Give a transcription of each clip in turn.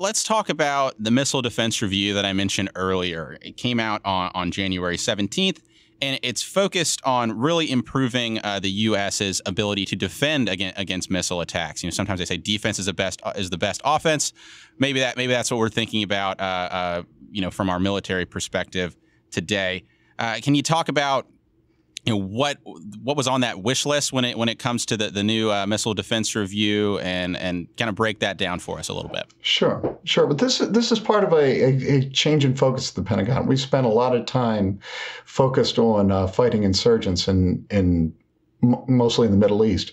let's talk about the missile defense review that I mentioned earlier. It came out on January 17th, and it's focused on really improving the U.S.'s ability to defend against missile attacks. Sometimes they say defense is the best offense. Maybe that's what we're thinking about. From our military perspective today. Can you talk about what was on that wish list when it comes to the new missile defense review, and kind of break that down for us a little bit? Sure. But this is part of a change in focus at the Pentagon. We spent a lot of time focused on fighting insurgents mostly in the Middle East.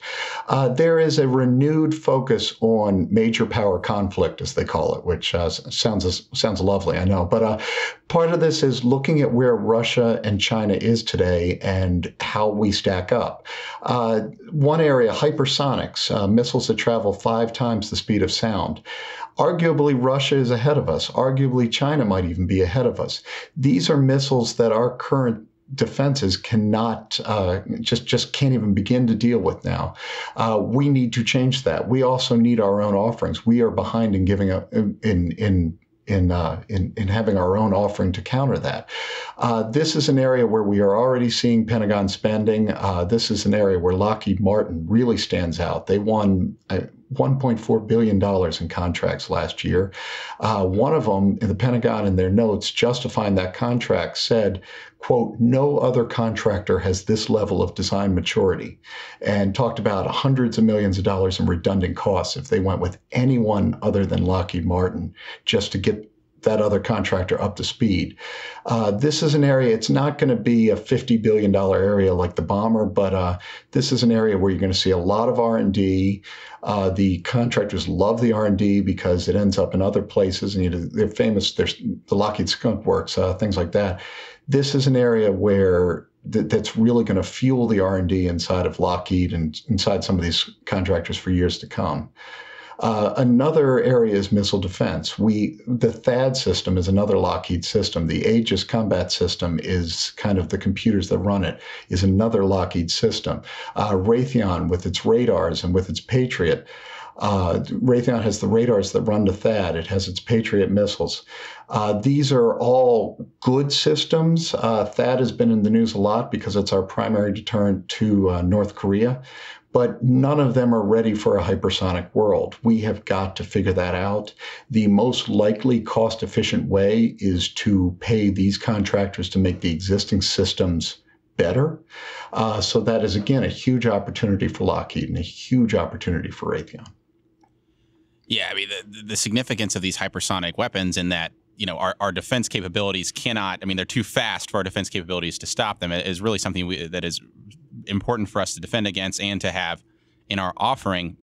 There is a renewed focus on major power conflict, as they call it, which sounds lovely, I know. But part of this is looking at where Russia and China is today and how we stack up. One area, hypersonics, missiles that travel 5 times the speed of sound. Arguably, Russia is ahead of us. Arguably, China might even be ahead of us. These are missiles that our current defenses cannot just can't even begin to deal with now. We need to change that. We also need our own offerings. We are behind in giving up in having our own offering to counter that. This is an area where we are already seeing Pentagon spending. This is an area where Lockheed Martin really stands out. They won $1.4 billion in contracts last year. One of them, in the Pentagon, in their notes justifying that contract, said, quote, "No other contractor has this level of design maturity," and talked about hundreds of millions of dollars in redundant costs if they went with anyone other than Lockheed Martin just to get that other contractor up to speed. This is an area, it's not going to be a $50 billion area like the bomber, but this is an area where you're going to see a lot of R&D. The contractors love the R&D because it ends up in other places, and they're famous. There's the Lockheed Skunk Works, things like that. This is an area where that's really going to fuel the R&D inside of Lockheed and inside some of these contractors for years to come. Another area is missile defense. The THAAD system is another Lockheed system. The Aegis combat system is kind of the computers that run it, is another Lockheed system. Raytheon with its radars and with its Patriot. Raytheon has the radars that run to THAAD. It has its Patriot missiles. These are all good systems. THAAD has been in the news a lot because it's our primary deterrent to North Korea. But none of them are ready for a hypersonic world. We have got to figure that out. The most likely cost-efficient way is to pay these contractors to make the existing systems better. So that is, again, a huge opportunity for Lockheed and a huge opportunity for Raytheon. Yeah, I mean, the significance of these hypersonic weapons in that, our defense capabilities cannot, they're too fast for our defense capabilities to stop them, is really something that is important for us to defend against and to have in our offering.